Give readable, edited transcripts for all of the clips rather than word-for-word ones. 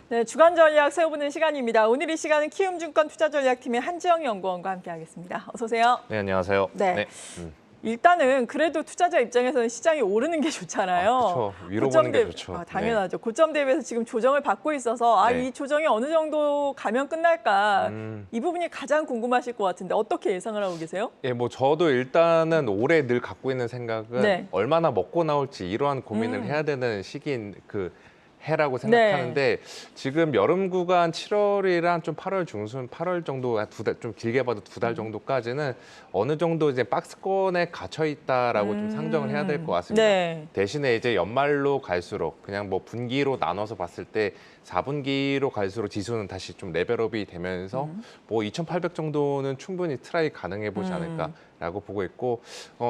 네, 주간 전략 세워보는 시간입니다. 오늘 이 시간은 키움증권 투자전략팀의 한지영 연구원과 함께하겠습니다. 어서 오세요. 네, 안녕하세요. 네. 일단은 그래도 투자자 입장에서는 시장이 오르는 게 좋잖아요. 그렇죠. 위로 보는 게 좋죠. 당연하죠. 고점 대비해서 지금 조정을 받고 있어서 네. 이 조정이 어느 정도 가면 끝날까 이 부분이 가장 궁금하실 것 같은데 어떻게 예상을 하고 계세요? 예, 뭐 저도 일단은 올해 늘 갖고 있는 생각은 네. 얼마나 먹고 나올지 이러한 고민을 해야 되는 시기인 해라고 생각하는데 지금 여름 구간 7월이랑 좀 8월 중순, 8월 정도 좀 길게 봐도 2달 정도까지는 어느 정도 이제 박스권에 갇혀 있다라고 좀 상정을 해야 될 것 같습니다. 네. 대신에 이제 연말로 갈수록 그냥 뭐 분기로 나눠서 봤을 때 4분기로 갈수록 지수는 다시 좀 레벨업이 되면서 뭐 2,800 정도는 충분히 트라이 가능해 보지 않을까라고 보고 있고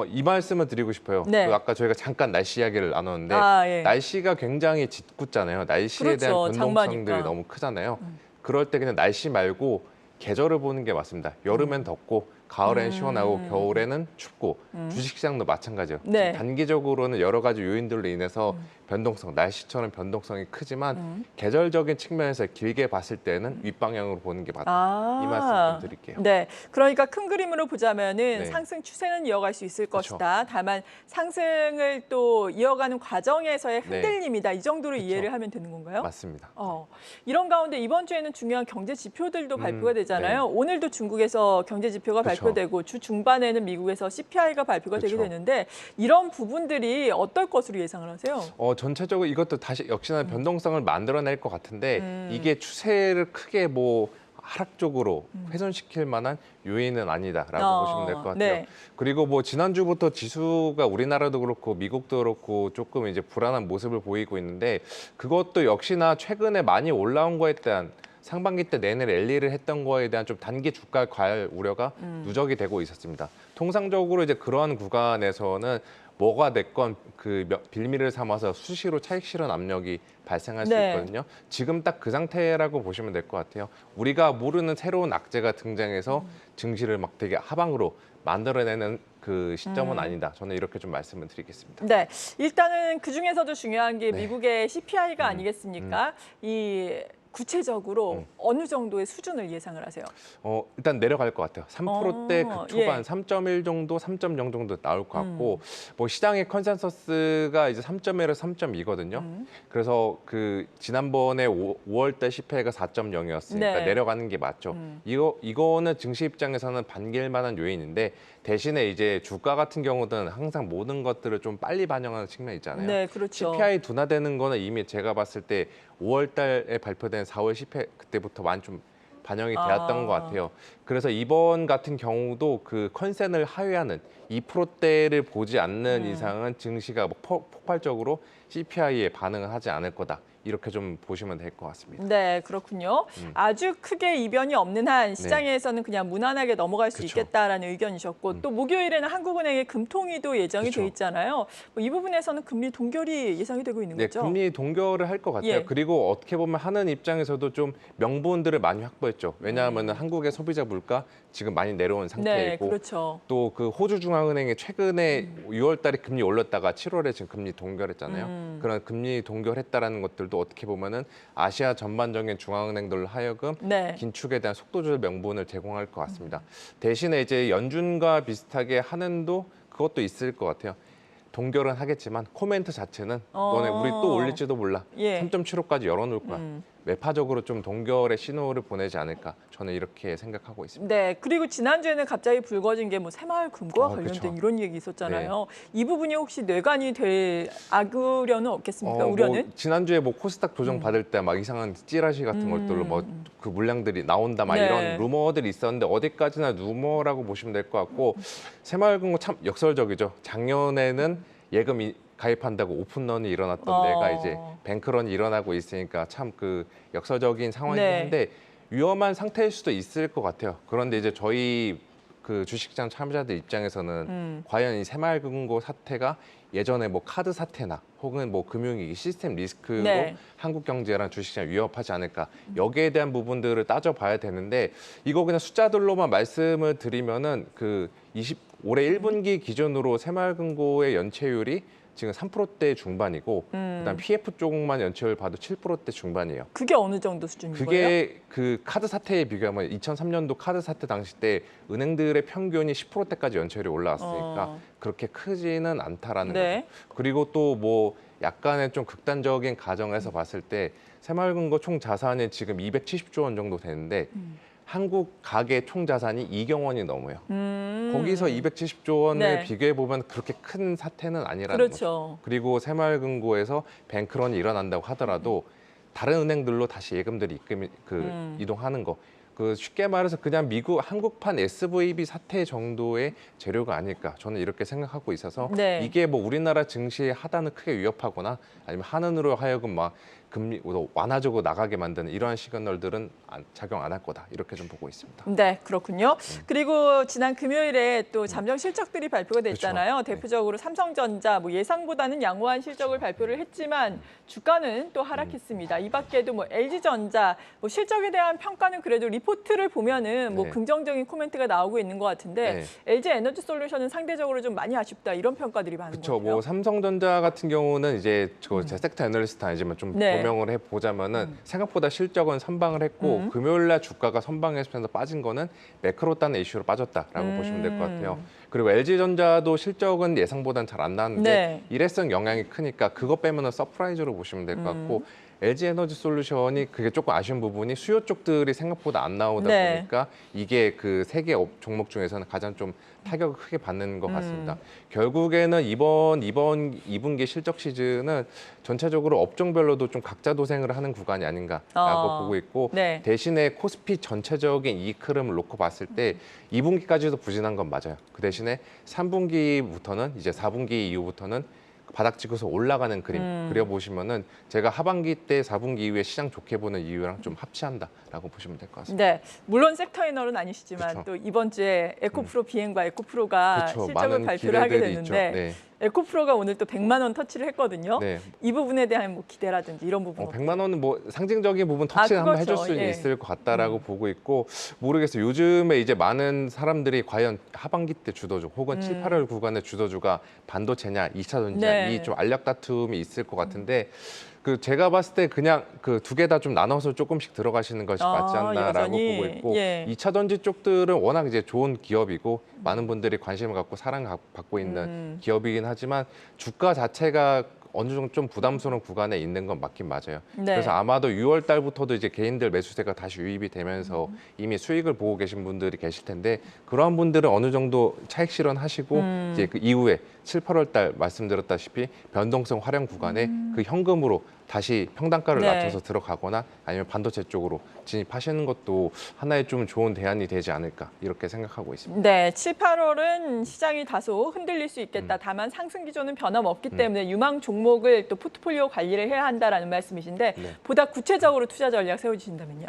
이 말씀을 드리고 싶어요. 네. 그 아까 저희가 잠깐 날씨 이야기를 나눴는데 예. 날씨가 굉장히 짓궂잖아요. 날씨에 그렇죠. 대한 변동성들이 장마니까. 너무 크잖아요. 그럴 때 그냥 날씨 말고 계절을 보는 게 맞습니다. 여름엔 덥고 가을엔 시원하고 겨울에는 춥고 주식시장도 마찬가지예요. 네. 단기적으로는 여러 가지 요인들로 인해서 변동성, 날씨처럼 변동성이 크지만 계절적인 측면에서 길게 봤을 때는 윗방향으로 보는 게 맞다. 이 말씀 좀 드릴게요. 네, 그러니까 큰 그림으로 보자면은 네. 상승 추세는 이어갈 수 있을 그쵸. 것이다. 다만 상승을 또 이어가는 과정에서의 네. 흔들림이다. 이 정도로 그쵸. 이해를 하면 되는 건가요? 맞습니다. 이런 가운데 이번 주에는 중요한 경제 지표들도 발표가 되잖아요. 네. 오늘도 중국에서 경제 지표가 그쵸. 발표되고 주 중반에는 미국에서 CPI가 발표가 되게 그쵸. 되는데 이런 부분들이 어떨 것으로 예상을 하세요? 전체적으로 이것도 다시 역시나 변동성을 만들어낼 것 같은데 이게 추세를 크게 뭐 하락적으로 훼손시킬 만한 요인은 아니다라고 보시면 될 것 같아요. 네. 그리고 뭐 지난주부터 지수가 우리나라도 그렇고 미국도 그렇고 조금 이제 불안한 모습을 보이고 있는데 그것도 역시나 최근에 많이 올라온 거에 대한 상반기 때 내내 랠리를 했던 거에 대한 좀 단기 주가 과열 우려가 누적이 되고 있었습니다. 통상적으로 이제 그러한 구간에서는 뭐가 됐건 그 빌미를 삼아서 수시로 차익 실현 압력이 발생할 수 네. 있거든요. 지금 딱 그 상태라고 보시면 될 것 같아요. 우리가 모르는 새로운 악재가 등장해서 증시를 막 되게 하방으로 만들어내는 그 시점은 아니다. 저는 이렇게 좀 말씀을 드리겠습니다. 네, 일단은 그 중에서도 중요한 게 네. 미국의 CPI가 아니겠습니까? 이 구체적으로 어느 정도의 수준을 예상을 하세요? 일단 내려갈 것 같아요. 3%대 급초반 예. 3.1 정도, 3.0 정도 나올 것 같고 뭐 시장의 컨센서스가 이제 3.1에서 3.2거든요. 그래서 그 지난번에 5월 달 CPI가 4.0이었으니까 네. 내려가는 게 맞죠. 이거는 증시 입장에서는 반길 만한 요인인데 대신에 이제 주가 같은 경우는 항상 모든 것들을 좀 빨리 반영하는 측면이 있잖아요. 네, 그렇죠. CPI 둔화되는 거는 이미 제가 봤을 때 5월 달에 발표된 4월 CPI 그때부터 많이 좀 반영이 되었던 것 같아요. 그래서 이번 같은 경우도 그 컨센을 하회하는 2%대를 보지 않는 이상은 증시가 뭐 폭발적으로 CPI에 반응을 하지 않을 거다. 이렇게 좀 보시면 될 것 같습니다. 네, 그렇군요. 아주 크게 이변이 없는 한 시장에서는 그냥 무난하게 넘어갈 수 그쵸. 있겠다라는 의견이셨고 또 목요일에는 한국은행의 금통위도 예정이 그쵸. 돼 있잖아요. 이 부분에서는 금리 동결이 예상이 되고 있는 네, 거죠? 금리 동결을 할 것 같아요. 예. 그리고 어떻게 보면 하는 입장에서도 좀 명분들을 많이 확보했죠. 왜냐하면 한국의 소비자 물가 지금 많이 내려온 상태이고 네, 그렇죠. 또 그 호주 중앙은행이 최근에 6월 달에 금리 올렸다가 7월에 지금 금리 동결했잖아요. 그런 금리 동결했다라는 것들도 어떻게 보면은 아시아 전반적인 중앙은행들 하여금 네. 긴축에 대한 속도 조절 명분을 제공할 것 같습니다. 대신에 이제 연준과 비슷하게 한은도 그것도 있을 것 같아요. 동결은 하겠지만 코멘트 자체는 너네 우리 또 올릴지도 몰라. 예. 3.75까지 열어놓을 거야. 매파적으로 좀 동결의 신호를 보내지 않을까. 저는 이렇게 생각하고 있습니다. 네, 그리고 지난주에는 갑자기 불거진 게 뭐 새마을금고와 관련된 그쵸. 이런 얘기 있었잖아요. 이 부분이 혹시 뇌관이 될 악우려는 없겠습니까? 뭐 우려는? 지난주에 뭐 코스닥 조정 받을 때 막 이상한 찌라시 같은 것들로 뭐 그 물량들이 나온다 막 네. 이런 루머들이 있었는데 어디까지나 루머라고 보시면 될 것 같고 새마을금고 참 역설적이죠. 작년에는 예금 가입한다고 오픈런이 일어났던 데가 이제 뱅크런이 일어나고 있으니까 참 그 역설적인 상황이긴 네. 한데 위험한 상태일 수도 있을 것 같아요. 그런데 이제 저희 그 주식시장 참여자들 입장에서는 과연 이 새마을금고 사태가 예전에 뭐 카드 사태나 혹은 뭐 금융위기 시스템 리스크로 네. 한국 경제랑 주식시장 위협하지 않을까 여기에 대한 부분들을 따져봐야 되는데 이거 그냥 숫자들로만 말씀을 드리면은 그 올해 1분기 기준으로 새마을금고의 연체율이 지금 3%대 중반이고 그다음 PF 쪽만 연체율 봐도 7%대 중반이에요. 그게 어느 정도 수준인 거예요? 그게 그 카드 사태에 비교하면 2003년도 카드 사태 당시 때 은행들의 평균이 10%대까지 연체율이 올라왔으니까 그렇게 크지는 않다라는 네. 거죠. 그리고 또 뭐 약간의 좀 극단적인 가정에서 봤을 때 새마을금고 총 자산이 지금 270조 원 정도 되는데 한국 가계 총 자산이 2경 원이 넘어요. 거기서 270조 원을 네. 비교해 보면 그렇게 큰 사태는 아니라는 그렇죠. 거죠. 그리고 새마을금고에서 뱅크런이 일어난다고 하더라도 다른 은행들로 다시 예금들이 이동하는 거. 그 쉽게 말해서 그냥 미국 한국판 SVB 사태 정도의 재료가 아닐까 저는 이렇게 생각하고 있어서 네. 이게 뭐 우리나라 증시의 하단을 크게 위협하거나 아니면 한은으로 하여금 막 금리 완화적으로 나가게 만드는 이러한 시그널들은 작용 안 할 거다 이렇게 좀 보고 있습니다. 네, 그렇군요. 그리고 지난 금요일에 또 잠정 실적들이 발표가 됐잖아요. 그렇죠. 대표적으로 삼성전자 뭐 예상보다는 양호한 실적을 발표를 했지만 주가는 또 하락했습니다. 이 밖에도 뭐 LG전자 뭐 실적에 대한 평가는 그래도 리포트를 보면은 뭐 네. 긍정적인 코멘트가 나오고 있는 것 같은데 LG 에너지 솔루션은 상대적으로 좀 많이 아쉽다 이런 평가들이 많은 것 그렇죠. 같아요. 뭐 삼성전자 같은 경우는 이제 제 섹터 애널리스트 아니지만 좀 네. 조명을 해보자면은 생각보다 실적은 선방을 했고 금요일날 주가가 선방해서 빠진 거는 매크로 따는 이슈로 빠졌다라고 보시면 될 것 같아요. 그리고 LG전자도 실적은 예상보다는 잘 안 나왔는데 네. 일회성 영향이 크니까 그것 빼면은 서프라이즈로 보시면 될 것 같고 LG 에너지 솔루션이 그게 조금 아쉬운 부분이 수요 쪽들이 생각보다 안 나오다 네. 보니까 이게 그 세 개 종목 중에서는 가장 좀 타격을 크게 받는 것 같습니다. 결국에는 이번 2분기 실적 시즌은 전체적으로 업종별로도 좀 각자 도생을 하는 구간이 아닌가라고 보고 있고 네. 대신에 코스피 전체적인 이익 흐름을 놓고 봤을 때 2분기까지도 부진한 건 맞아요. 그 대신에 3분기부터는 이제 4분기 이후부터는 바닥 찍어서 올라가는 그림 그려보시면은 제가 하반기 때 4분기 이후에 시장 좋게 보는 이유랑 좀 합치한다라고 보시면 될 것 같습니다. 네, 물론 섹터 애널은 아니시지만 그렇죠. 또 이번 주에 에코프로 비행과 에코프로가 그렇죠. 실적을 많은 발표를 하게 기대들이 있죠. 됐는데 네. 에코프로가 오늘 또 100만 원 터치를 했거든요. 네. 이 부분에 대한 뭐 기대라든지 이런 부분. 100만 원은 뭐 상징적인 부분 터치를 한번 그렇죠. 해줄 수는 예. 있을 것 같다라고 보고 있고 모르겠어요. 요즘에 이제 많은 사람들이 과연 하반기 때 주도주 혹은 7, 8월 구간의 주도주가 반도체냐, 2차 전지냐 네. 이 좀 알력 다툼이 있을 것 같은데 그 제가 봤을 때 그냥 그 두 개 다 좀 나눠서 조금씩 들어가시는 것이 맞지 않나라고 여전히, 보고 있고 예. 2차 전지 쪽들은 워낙 이제 좋은 기업이고 많은 분들이 관심을 갖고 사랑받고 있는 기업이긴 하지만 주가 자체가 어느 정도 좀 부담스러운 구간에 있는 건 맞긴 맞아요. 네. 그래서 아마도 6월 달부터도 이제 개인들 매수세가 다시 유입이 되면서 이미 수익을 보고 계신 분들이 계실 텐데 그러한 분들은 어느 정도 차익 실현하시고 이제 그 이후에 7, 8월 달 말씀드렸다시피 변동성 활용 구간에 그 현금으로 다시 평단가를 네. 낮춰서 들어가거나 아니면 반도체 쪽으로 진입하시는 것도 하나의 좀 좋은 대안이 되지 않을까 이렇게 생각하고 있습니다. 네, 7, 8월은 시장이 다소 흔들릴 수 있겠다. 다만 상승 기조는 변함없기 때문에 유망 종목을 또 포트폴리오 관리를 해야 한다라는 말씀이신데 네. 보다 구체적으로 투자 전략 세워주신다면요.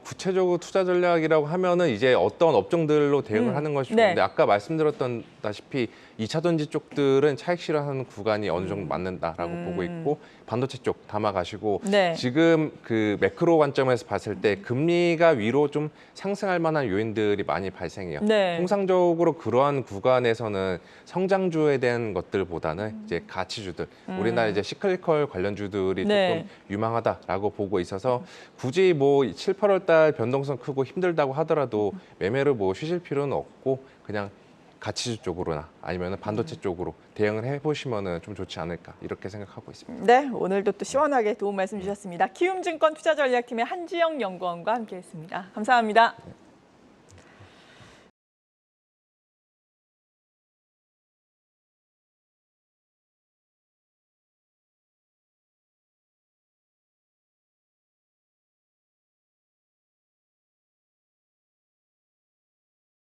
구체적으로 투자 전략이라고 하면은 이제 어떤 업종들로 대응을 하는 것이 좋은데 네. 아까 말씀드렸다시피 2차 전지 쪽들은 차익 실현하는 구간이 어느 정도 맞는다라고 보고 있고 반도체 쪽 담아가시고 네. 지금 그 매크로 관점에서 봤을 때 금리가 위로 좀 상승할 만한 요인들이 많이 발생해요. 네. 통상적으로 그러한 구간에서는 성장주에 대한 것들보다는 이제 가치주들, 우리나라 이제 시클리컬 관련주들이 네. 조금 유망하다라고 보고 있어서 굳이 뭐 7, 8월 달 변동성 크고 힘들다고 하더라도 매매를 뭐 쉬실 필요는 없고 그냥 가치주 쪽으로나 아니면 반도체 쪽으로 대응을 해보시면 좀 좋지 않을까 이렇게 생각하고 있습니다. 네, 오늘도 또 시원하게 도움 말씀 주셨습니다. 키움증권 투자전략팀의 한지영 연구원과 함께했습니다. 감사합니다.